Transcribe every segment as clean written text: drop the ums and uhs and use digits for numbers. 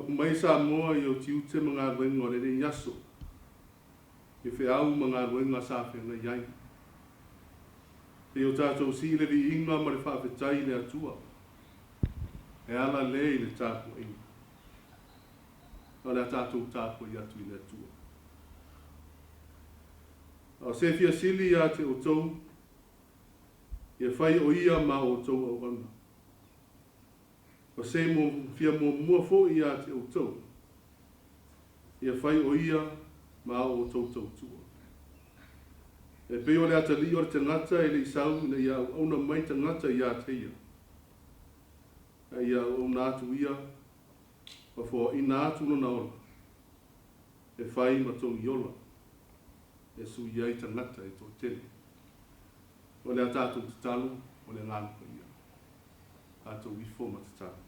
Mai Samoa i o tiute mga wenga o le nyaso. I whiau mga wenga sa whenga iai. E o tātou si le vi inga ma le whawhetai le atua. E ala le i le tāpua inga. O le tātou tāpua i atu i le atua. O se fia sili a te o tau. E whai o ia ma o tau au anga. O se mo fia mo mua fo i a te o tau. E whai o ia ma o tau tau tua. E peo le ata li o le tangata e le isau na ia au na mai tangata i a te ia. E ia au na atu ia. Pa fo ina atu no na ola. E whai ma tau i ola. E su iai tangata e tō tele. O le atatou te talo, o le ngānu pa ia. Atou i fō ma te talo.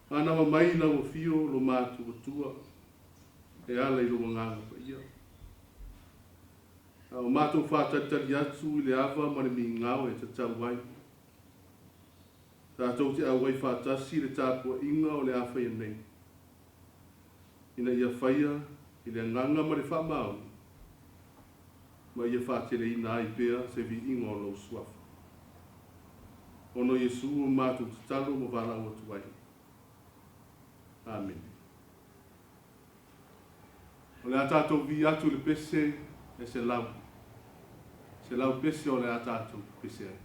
Ana ma mai na o fio lo mātu o tua. E ala i lo ngānu pa ia. O mātou whātatari atu i le awa ma le mi ngāo e te tau wai. Tātou te awai whātasi le tāpua inga o le awhai nei. Ina ia whaia i le nganga ma le whamau. Ma ia whātere ina ai pēr se vi inga o lau suafa. Ono Yesu o mātou te talo mo wala o tuai. Amen. O le atatou vi atu le pese e se lau. Se lau pese o le atatou pese ai.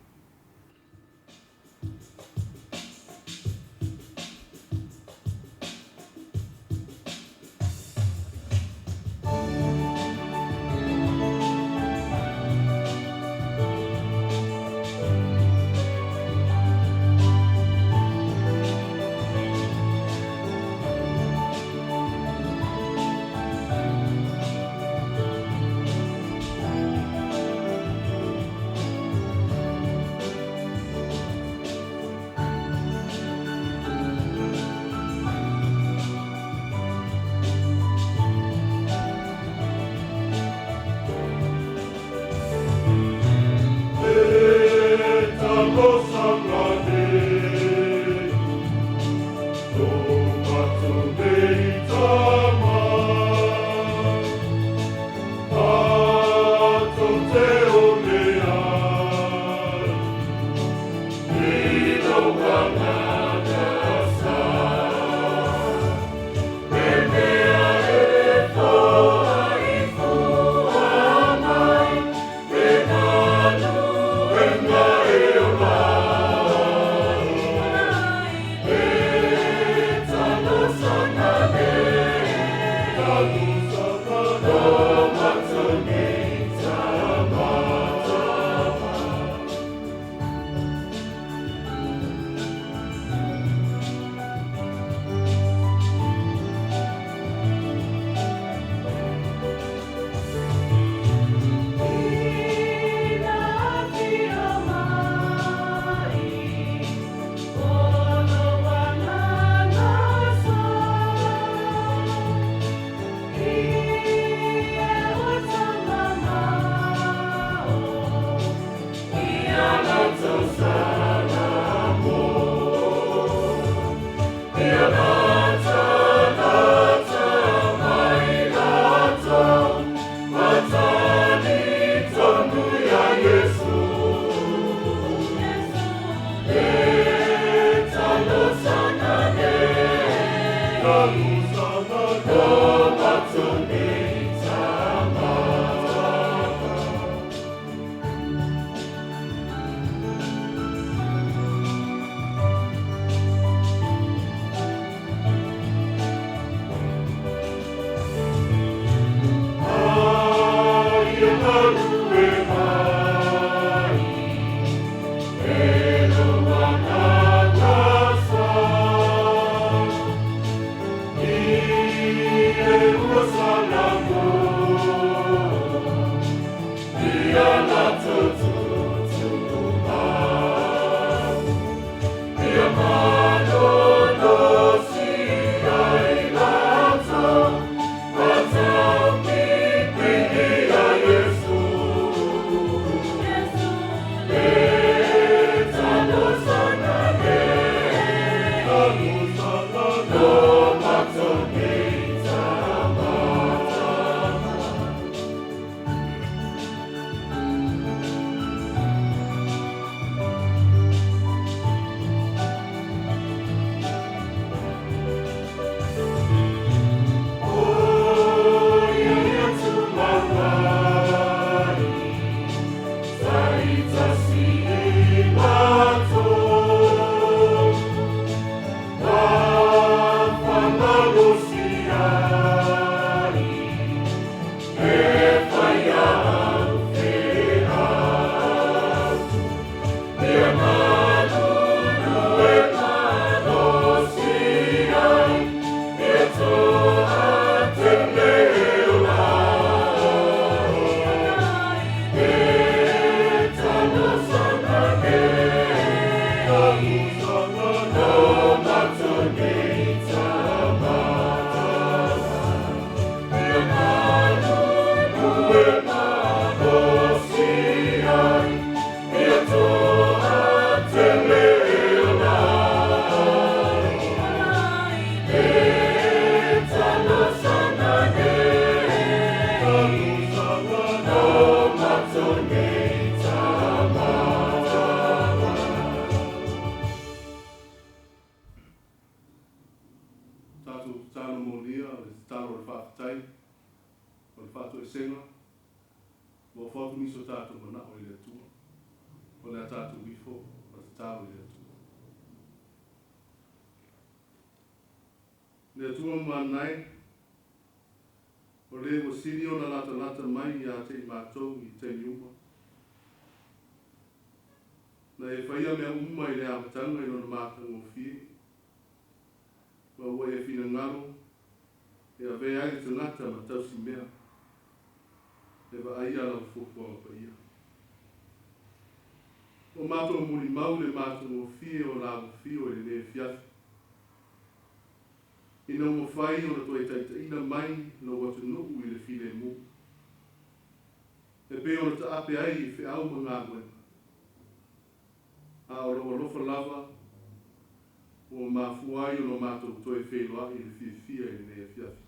Le tua manai, o le o siri o na lata mai ia te I mātou I te miuma. Na e whaia mea uma I le amatanga I ona mātanga o fie. Ma ua e whina ngaro, e a vea ai te ngata ma tausi mea. E wa ai ala o fukuanga pa ia. O mātou muli mau le mātanga o fie o la o fie o le Afiafi. Ina mo fai o na toi taita ina mai no watu nuku I le file mu. E pe o na ta ape ai I fe au mga ngwen. A o lo lofa lava o mafuai o no mātou toi fe loa I le fia I le Afiafi.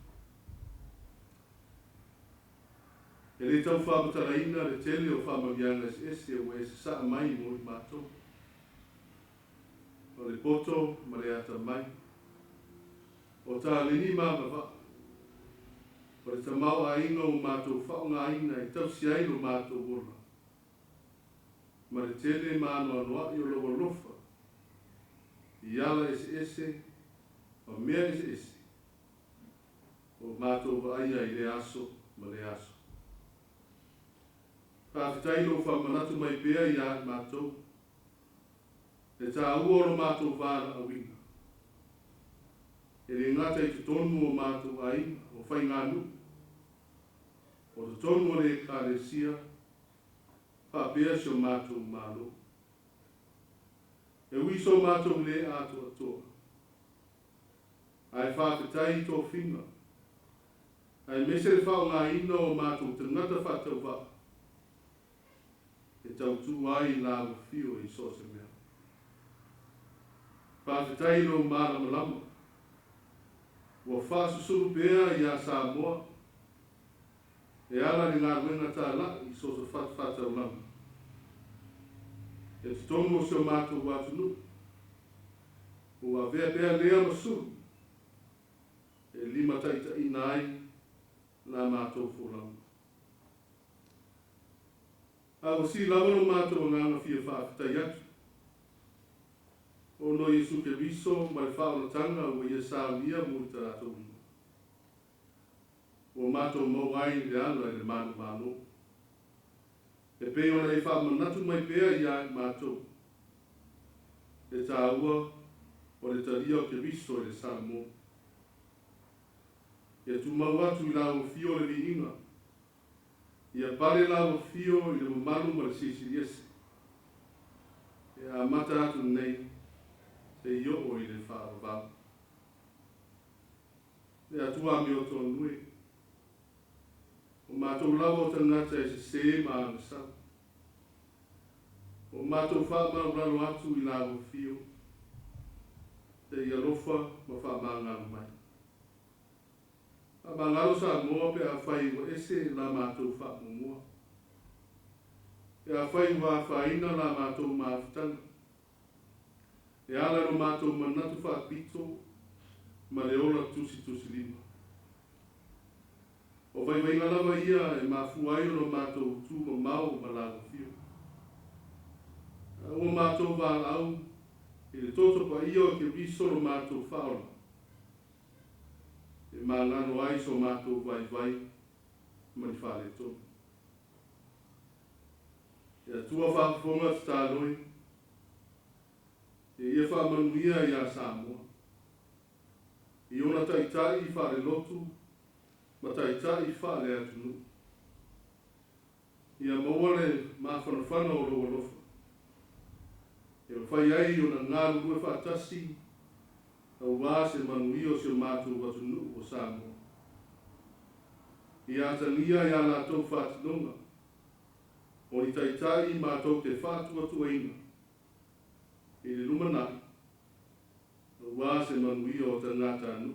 E le tau whamatara ina le tele o whamamianga ese o e se saa mai mo I mātou. O le poto ma le ata mai. O tā lini māmawa, o le tamau a inga o mātou whaonga ina I tausi ai no mātou ora. Ma le tele mānoa noa I o loa lofa, I ala ese, o mea ese, o mātou wa aia I le aso, ma le aso. Whāwhitai lo whamanatu mai pēa I a mātou, e tā ua o mātou vāra a winga. E le ngata I te tonu o mātou ai, o whai ngānu. O te tonu o le kāresia, whapea si o mātou mālo. E wiso mātou le atua toa. Ai whāpetai tō whinga. Ai mese le whao ngā ina o mātou te ngata whātau wā. E tau tū ai la fio I so se mea. Whāpetai no māra malama. Ua whāsusuru pēa I a Samoa, e ala ni ngā ruenga tā la I so se whatau lama. E te tongo se o mātou wātunu, ua vea pēa lea masuru, e lima taita ina ai nā mātou fōlama. A o si lawa no mātou ngāna fia whaafitai atu. O no Yesu ke riso ma le whaonatanga o ia sālia mo I tātou ina. O mātou mau ai le ana le manu. E pe ona e whaamanatu mai pēa I a mātou. E tā ua o le taria o ke riso le Samoa. E tu mau atu I la o fio le vi inga. Ia pare la o fio I le manu ma le sisiriese. E a mata atu nei. Te io o I le whaarabau. E atua mi o tō nui. O mātou lawa o tangata e se maana sa. O mātou whaamau raro atu I la o fio. Te ia lofa ma whaamangalo mai. A mangalo Samoa pe a whai wa ese la mātou whaamumua. E a whai wa whaina la mātou maafutanga. E ala no mātou manatu whaapito ma le ola tusi lima. O vai vai ngalawa ia e mafuai no mātou tū ma mau ma lago fio. O mātou wā au e le toto pa ia o ke riso no mātou whaola. E māngano ai so mātou vai ma ni whare tō. E atua whaafonga tāloi. E ia whaamanuia ia Samoa. I ona taitai I whare lotu, ma taitai I whare atunu. Ia maua le mawhanawhana o roa lofa. E o whai ai o na ngāru rue whaatasi, au wāse manuia o se mātou watunu o Samoa. I ātania ia lātou whātinonga, o ni taitai mātou te whātua tuaina. I le lumanai, au wāse manuia o te ngāta anu,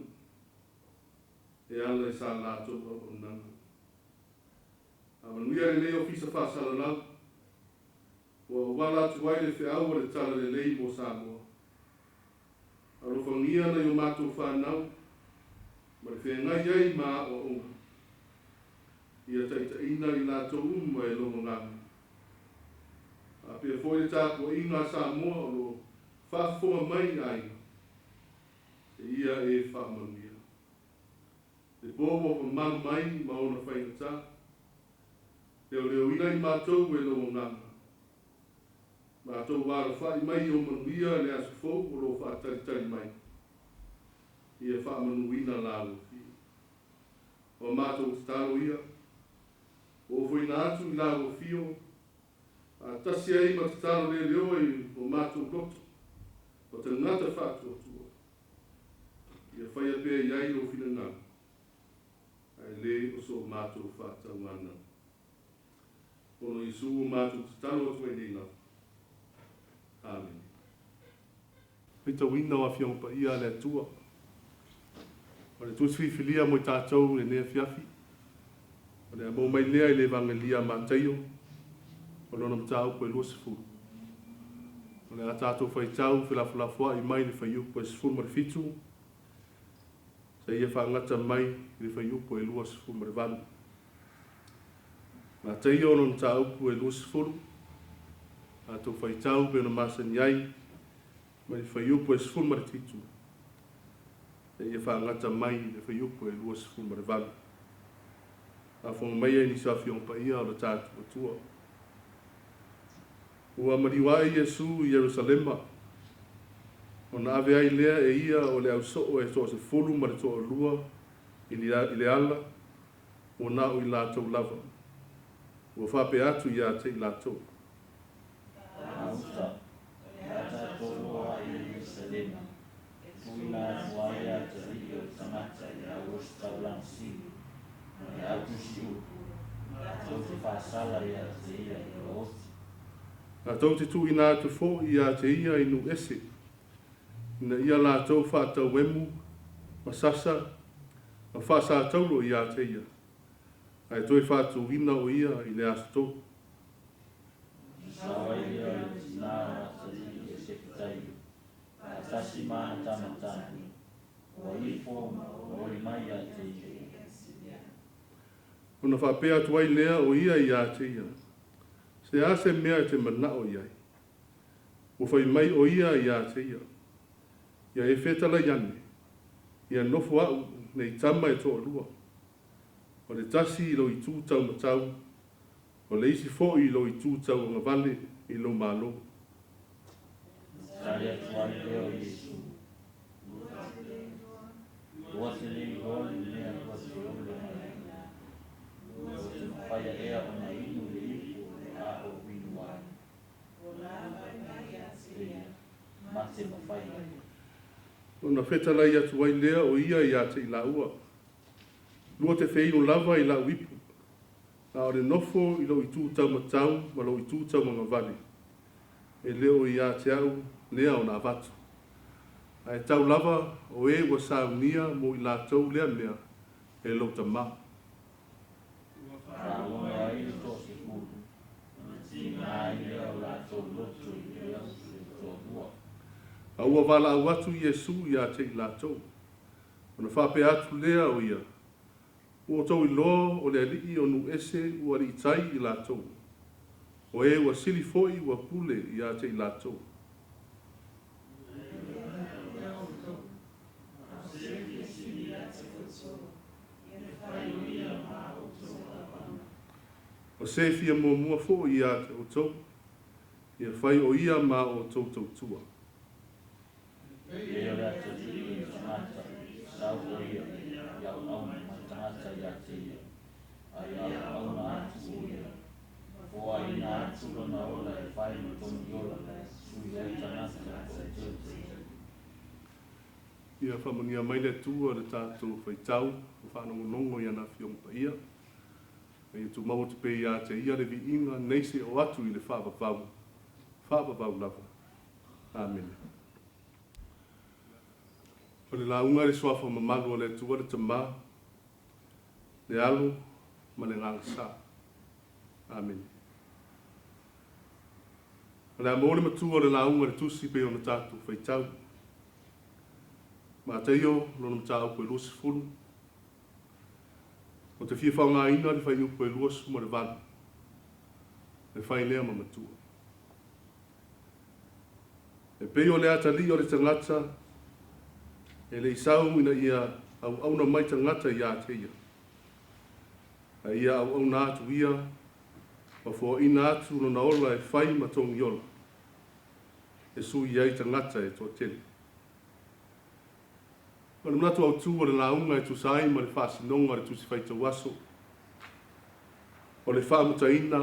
e ala e sā lātou o nanga. A manuia le leo fisa whāsalalau, o wala tuai le whiau le tala le lei mo Samoa. A rofangia na yo mātou whanau, ma le whengai ai mā o onga. Ia taita ina I lātou umma e longa ngāmi. A pia fwoi le tāpua inga Samoa o lo whaafonga mai aina. E ia e whaamanuia. Le bobo o manu mai ma ona whainata. Leo ina I mātou e longa ngāmi. Mātou wāra whai mai o manuia le asu fōu o lo whaatari mai. Ia whaamanuina lāu fi. O mātou taro ia. O whaina atu I lāu fio. A tasi ai ma taro le leo I o mātou koto. O te ngata whātua tua. Ia whaia pēr iai o whina ngā. Ai le o so mātou whātau ngana. Ono Isu o mātou taro atu e nina. Amen. Pita wina o Afiafi ia le atua. O le tusi filia mo tātou le nea Afiafi. O le amau mai lea I le vangelia mātaio. O lona mtau po e lua sifuru. O le a tātou whaitau whilafulafua I mai le whaiu po e sifuru ma le fitu. Sa ia whaangata mai I le whaiu po e lua sifuru ma le vanu. Mātaio o lona mtau po e lua sifuru. A tō whaitau pe ona masa niai, ma I whaiupo e sifuru mara titu. E ia whaangata mai le whaiupo e lua sifuru mara vanu. A whonga mai e ni Safiong pa ia o le tātua tua. Ua mariwa e Iesu I Yerusalema. O na ave ai lea e ia o le au soo e tō se fulu mara tō lua I le ala, o na o I lātou lava. Ua whape atu ia te I lātou. Auta, ata tōroa I Yerusalema, e tuina waia te rio tamata I austa ulansi, e autusi uku, tau te whaasala I a te ia I o oti. A tau te tuina atu fō I a te ia I nu ese, na ia lātou whātau wemu, masasa, a whaasa tauro I a te ia. Ai toi whātau wina o ia I le asto. Sawaia tina atari e Sept, atasi maa tamatani, o ifo o I mai a te ia. Ona whapea tuai lea o ia I a te ia. Se ase mea te mana o iai. O whai mai o ia I a te ia. Ia e whetala iane. Ia nofu au nei tama e tō lua. O le tasi I lo I tūtau matau. O le isi fo I lo I tūtau o ngā vale I lo malo. Talia tuai leo Iesu. Ua te lei hoi lea kua te ule mai. Ua te mawhaia ea o na inu le ipu a o winu ai. Mate mawhaia. Ona whetala I atu ai lea o ia I a te I la ua. Lua te wheino lava I la uipu. A o le nofo I lo I tūtau matau, ma lo I tūtau mga vale. E leo I a te au, lea o nā vatu. Ai tau lava o e ua saunia mo I lātou lea mea e lo tamā. Whāonga ai tō se kūru. Tina ai lea o lātou loto I lea tō hua. A ua wala au atu Iesu I a te I lātou. Ona whape atu lea o ia. Ua tau I loa o lea lii o nu ese ua li tai I lātou. O e ua sili foi ua pule I a te I lātou. O se fia mua fo I a te o tau. Ia whai o ia ma o tau tau tua. E o lea te tii tangata, sau o ia, iau auna ma tangata ia te ia. A iau auna atu o ia. O a ina atu lona ola e whai ma tonu ola, sui ai tangata o te te. Ia whamonia maile tua le tātou whaitau, whanongonongo I ana whiongpa ia. Ia tu mau te pe ia te ia le vi inga neise o atu I le whāpapau. Whāpapau lava. Amen. O le launga le swafa mamalu o le tua le tamā, le alu, ma le ngangsa. Amen. O le amole matua le launga le tusi pe o na tātou whaitau. Ma te io, lona matau koe luasi fulu. O te fia whaunga ina le whai upo e luasu ma le vanu. Le whai lea ma matua. E peo le atali o le tangata, e le isau ina ia au auna mai tangata ia te ia. A ia au auna atu ia, o fo ina atu lona ola e whai ma tongi ola. E sui iai tangata e tō tele. O le mnatu au tū o le launga e tūsai ma le whāsinonga le tūsi whaita waso. O le whaamutaina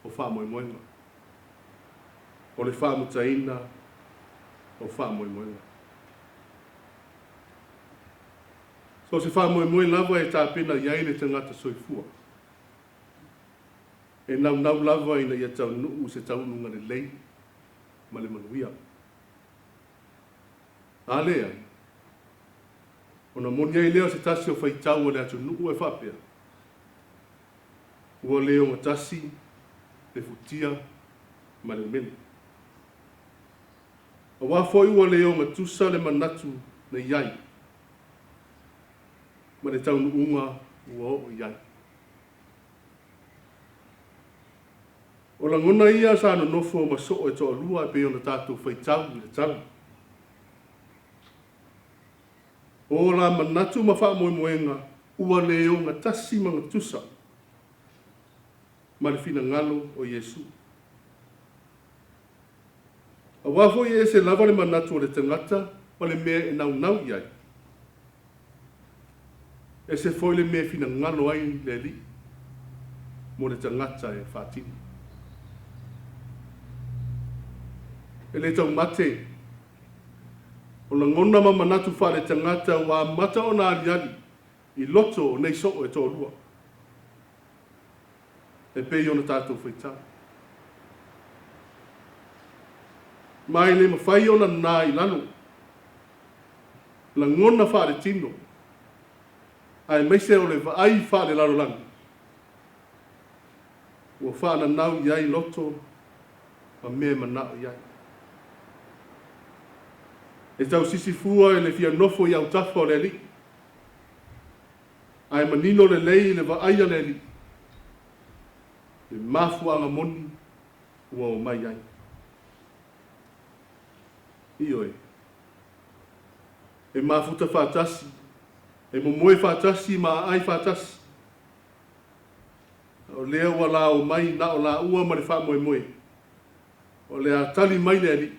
o whaamoemoenga. O le whaamutaina o whaamoemoenga. So se whaamoemoe lava e tāpena iai le tangata soifua. E nau lava ina ia tau nuu se tau nunga le lei ma le manuia. Ale ai. Ona moni ai leo se tasi o whaitau o le atu nuu e whapea. Ua leo ma tasi, le futia, ma le mele. O wafoi ua leo ma tusa le manatu na iai. Ma le tau nuunga ua o iai. O la ngona ia sa no nofo ma so e toa lua e pe ona tātou whaitau I le tau. O la manatu ma wha moemoenga ua leo ngā tasi mga tusa. Ma le whina ngalo o Iesu. A wafo I se lava le manatu o le tangata ma le mea e nau iai. E se foi le mea whina ngalo ai le li. Mo le tangata e whātini. E le tau mate. O la ngona ma manatu wha le tangata wa mata o nā aliali I loto o nei so e tō lua. E pei ona tātou whaitau. Mai le mawhai ona nā I lano. La ngona wha le tino. Ai meise o le vaai wha le laro langa. Ua wha na nau iai loto ma mea manao iai. E tau sisi fua e le fia nofo I au tafa o le li. Ai manino le lei le vaaia le li. Le mafua anga moni ua o mai ai. Io e. E mafuta whātasi. E momoe whātasi ma ai whātasi. O lea ua la o mai na o la ua ma le wha moe moe. O lea tali mai le li.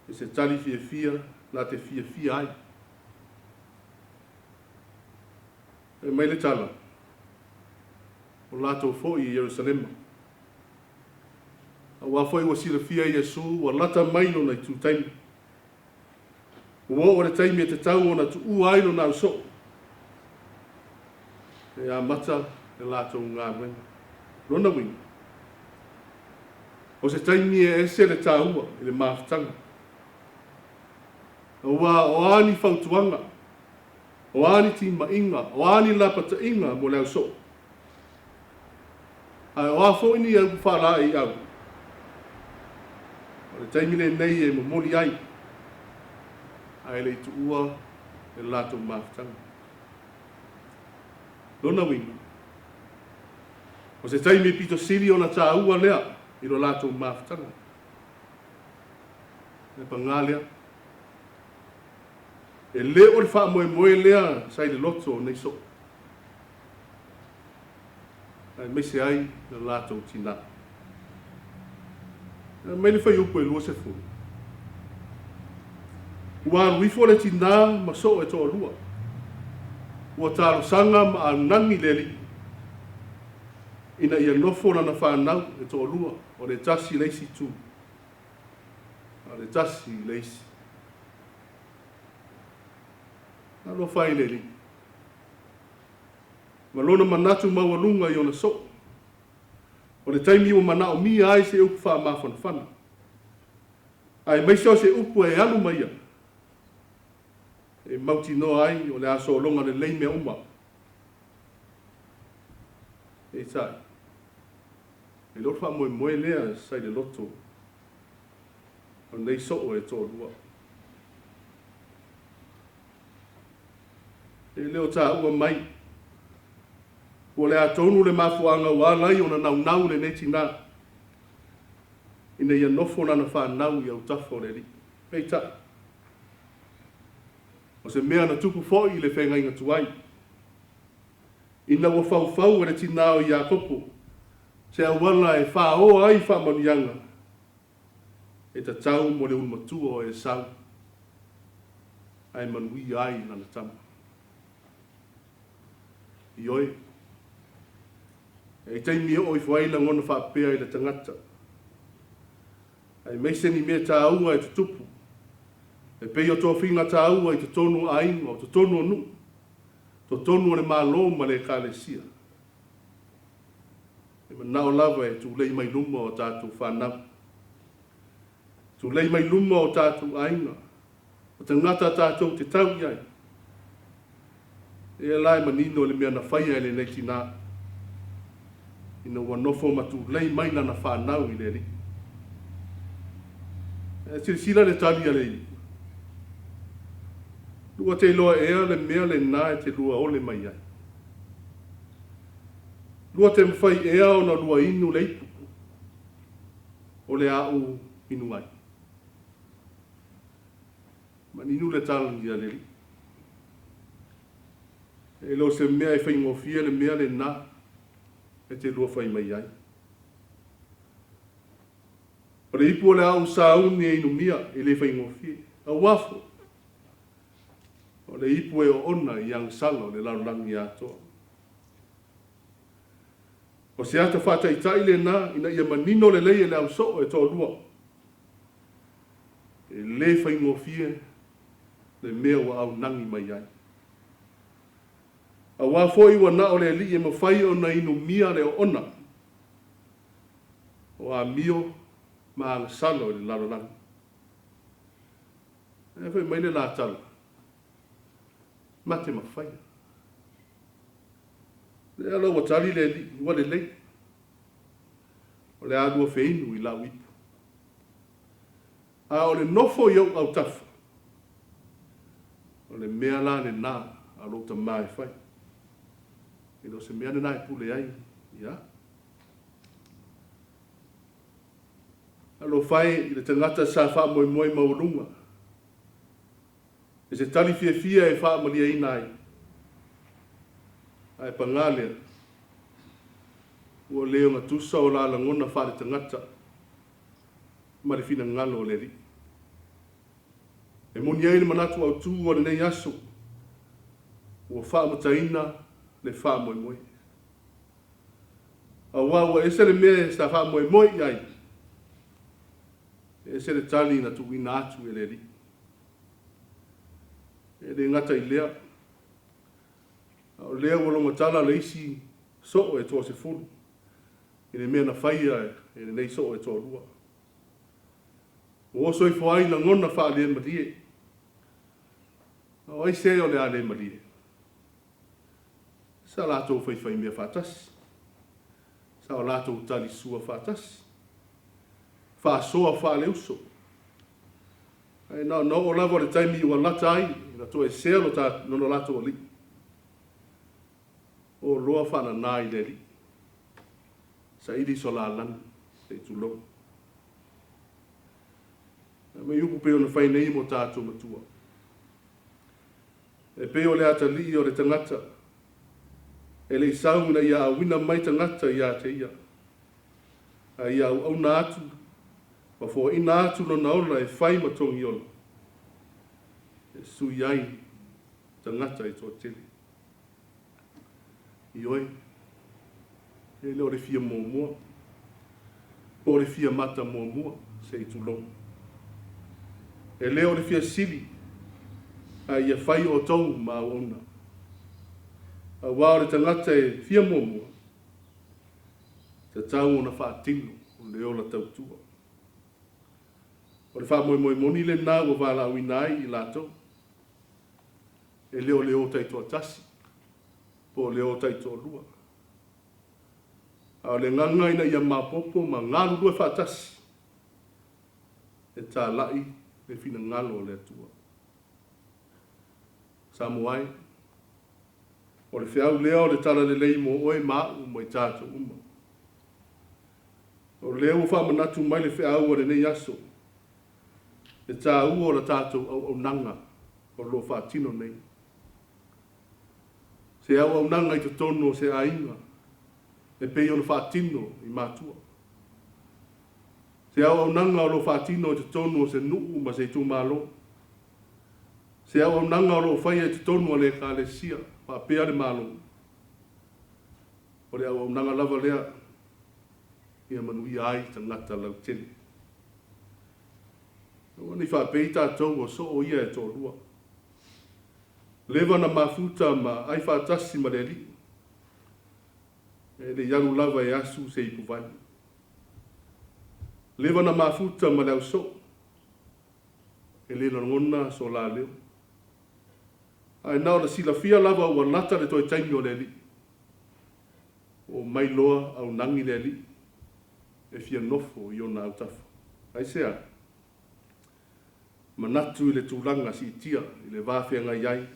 E se tali fia la te fia ai. E mai le tala. O lato fo I Jerusalema. A wafoi wa sila fia Iesu wa lata maino na tu taimi. Ua o le taimi e te tau o na tu uaino na uso. E a mata e lato ngā wenga. Rona winga. O se taimi e ese le tāua I le maafutanga. o ani fautuanga, o ani tima inga, o ani lapata inga mo leo so. Ai o afo ini au whala i au. O le taimile nei e mo moli ai. Ai le tu ua e lato maftanga. Lona winga. O se taimi pito sili o na tā ua lea i lo lato maftanga. E pangalea. E le o le wha moe lea sai le loto nei so. Ai mese ai le lato tina. Mai le whai upo e lua se fulu. Ua ruifo le tina ma so e toa lua. Ua talo sanga ma a nangi le li. Ina ia nofo na na whanau e toa lua o le tasi leisi tu. O le tasi leisi. Alo whai le li. Malona manatu mawalunga i ona so. O le taimi o mana o mia ai se upu wha mawhana whana. Ai maisio se upu e anu maia. E mauti no ai o le aso longa le leime uma. E tai. E lor wha moe lea sai le loto. O nei so o e tō lua. E leo tā ua mai. O le atonu le mafuanga walai o na nau le neti nā. Ina ia nofo na na whanau i au tafo le li. Hei ta. O se mea na tupu foi i le whenga inga tuai. Ina ua fau e le tinao i a kopo. Se awala e wha o ai wha manianga. E ta tau mo le ulmatua o e sau. Ai manui ai nana tama. Ioi. E taimi o i whaila ngona whapea i le tangata. Ai meise ni mea tā aua e tutupu. E pei o tō whinga tā aua i te tonu a inga o te tonu o nu. Tō tonu o le mālo ma le kālesia. E manao lava e tū lei mai luma o tātou whanau. Tū lei mai luma o tātou a inga. O te ngata tātou te tau iai. E lai manino le mea na whaia e le neiti nā. Ina ua nofo matu lei mai na na whanau i le li. E sila le tali a le i. Lua te loa ea le mea le nā e te lua ole mai ai. Lua te mwhai ea o na lua inu le ipu. O le au inu ai. Maninu le tali a le li. E lo se mea e whaingofia le mea le nā. E te lua whai mai ai. O le ipu o le au sauni e inumia e le whaingofia. A wafo. O le ipu e o ona i ang salo le laurangi atoa. O se ata whata i tai le nā, ina ia manino le lei e le au so e tō lua. E le whaingofia le mea wa au nangi mai ai. A wafo i wana o le li e mawhai o na inumia le o ona. O a mio ma ang salo le laurangi. E whai mai le la tala. Mate mawhai. Le alo wa tali le li, wa le lei. O le adua feinu i lau ipu. A o le nofo i au tafa. O le mea la le nā, a lota mai whai. E lo se mea le nā e pule ai, ia. Alo whai i le tangata sa wha moe maurunga. E se tali fia e wha malia ina ai. Ai pangalea. Ua leo nga tusa o la langona wha le tangata. Marifina ngalo o le ri. E moni ai le manatu au tū o le nei aso. Ua wha mataina le wha moe. A wawa e se le mea sa wha moe ai. E se le tali na tu ina atu e le ri. E le ngata i lea. O lea walonga tala le isi so e toa se fulu. E le mea na whaia e le nei so e toa lua. O oso i whaai na ngona wha lea marie. O ai se o le ale malie. Sa lato fai mea whatasi. Sa o lato tali sua whatasi. Whasoa whaleuso. Ai no o lavo le taimi ua lata ai. Na to e sea lo ta nono lato o li. O loa whana nai le li. Sa ili so la lana. Se tu lo. Me yuku peo na whai nei mo tātou matua. E peo le ata li o le tangata. E le isau na ia awina mai tangata ia te ia. A ia au na atu. Ma fo ina atu no naola e whai matongi ola. E sui ai tangata e tō tele. I oi. E leo re fia mua. O re fia mata mua. Se i tulong. E leo re fia sili. A ia whai o tau ma ona. A wao le tangata e fia mua. Te tau o na whaatino o leo la tautua. O le wha moi moni le nā o wala winai i lato. E leo taito atasi. Po leo taito lua. A le ngangaina ia mapopo ma ngalu lua whaatasi. E tā lai le fina ngalo o le atua. Samoa. O le whiau leo le tala le lei mo oe mau mo i tātou uma. O leo wha manatu mai le whiau o le nei aso. E tā ua o le tātou au nanga o lo whaatino nei. Se au nanga i te tono se ainga. E pei o le whaatino i mātua. Se au nanga o lo whaatino i te tono se nuu ma se tu malo. Se au nanga o lo whaia i te tono le ka le sia. Pa pea le malo. O le au nanga lava lea. Ia manui ai tangata lau tele. O ni wha pei tātou o so o ia e tō lua. Lewa na mafuta ma ai whaatasi ma le li. E le yaru lava e asu se i puwai. Lewa na mafuta ma le au so. E le ngona so la leo. Ai nao na sila fia lava ua nata le toi taimi o le li. O mai loa au nangi le li. E fia nofo i ona au tafa. Ai sea. Manatu i le tūlanga si tia i le wāwhenga iai.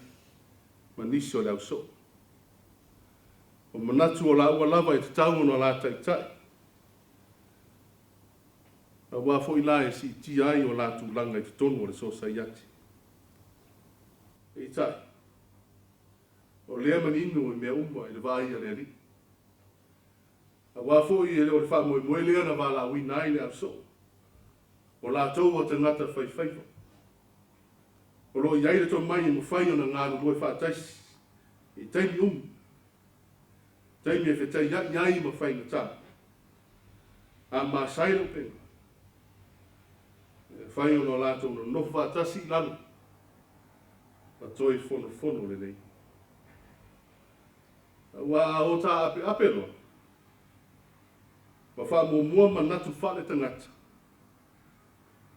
Manisi o le au so. O manatu o la ua lava i te taunga o la tai. A wāfo i la e si tia ai o la tūlanga i te tonu o le sosa iati. E tai. O lea maninu i mea umba i le vāi a le li. A wāfo i ele o le wha moe lea na wala wina i le au so. O la tau o te ngata whaiwhaiwa. O lo iai le tō mai i mo whai o na ngāru loe whātaisi. I taimi Taimi e whetai iai ma whai ngata. A mā sairo penga. Whai o no la tau no nofu whātasi i lana. A toi fono le nei. Wa o ta apelo. Wa wha mua manatu whale tangata.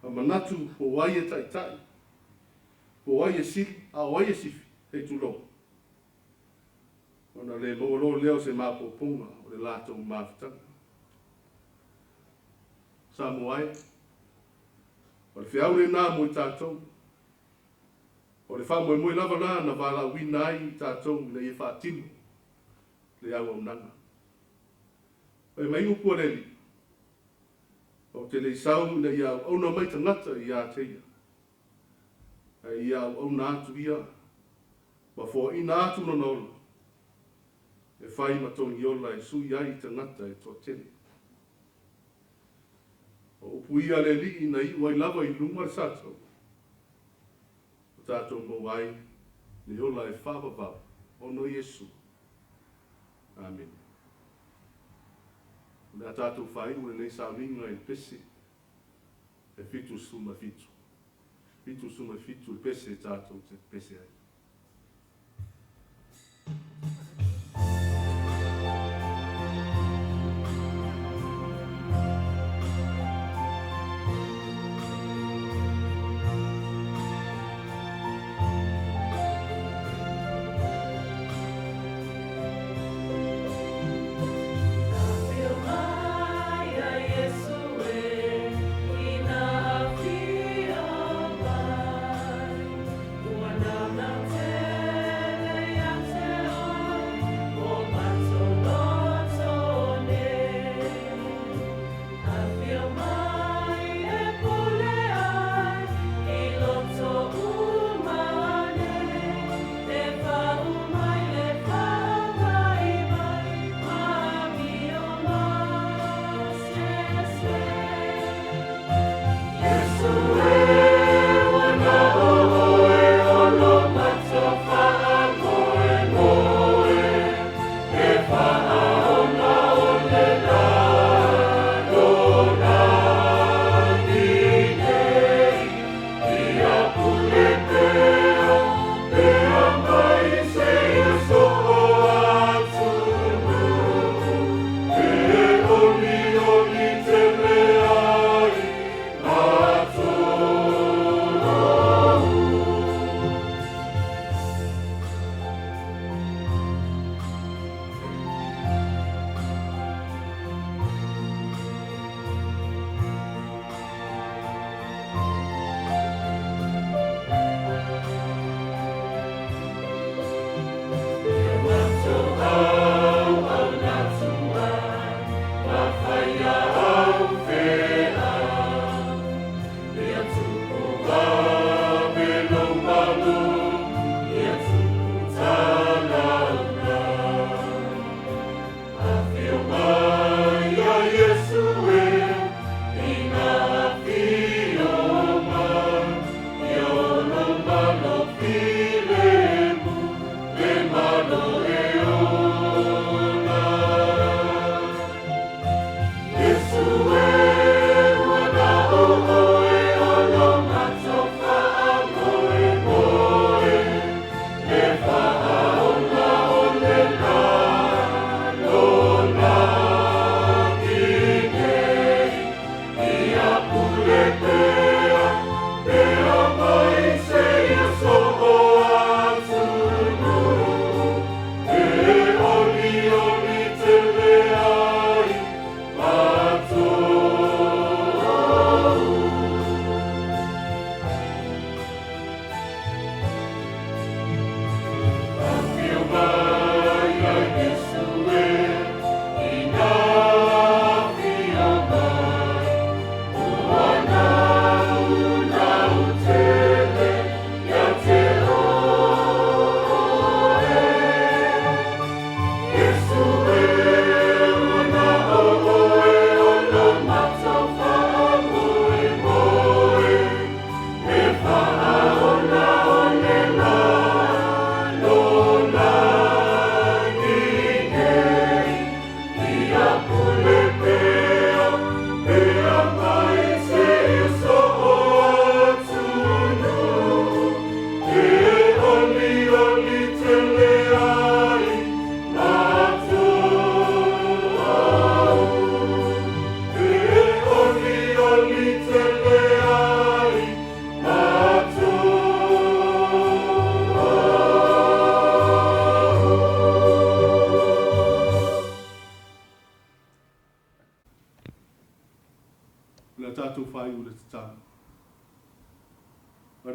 A manatu o wai e tai. O wai e sili, a wai e sifi, hei tu lo. Ona le lo leo se mapo punga, o le lato mafitanga. Samoa. O le whiau le nā mo i tātou. O le wha moe lava nā na wala wina ai i tātou le e whaatino. Le au au nanga. O e mai upua le li. O te le sau le i au na mai tangata i a te ia. I au na atu ia. Ma fo ina atu no nola. E whai matongi ola e sui ai tangata e tō tele. O upu ia le li ina i wai lava i lunga sato. O tātou mo wai ni ola e whawawau. Ono Yesu. Amen. Nā tātou whai ure nei sa minga i pese. E fitu suma fitu. Fitu suma fitu i pese tātou te pese ai.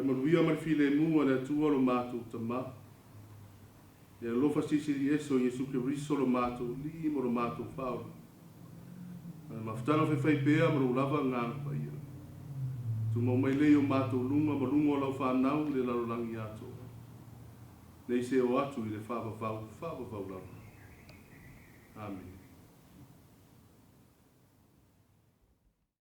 maruia mai file mua le tua lo mātou tama. E lofa sisi di eso Yesu Kiriso lo mātou li mo lo mātou whao. Mafutanga whewhai pēa mo lo lava ngāna pa ia. Tu mau mai leo mātou lunga ma lunga o lau whanau le larolangi ato. Nei se o atu i le whawawau lau. Amen.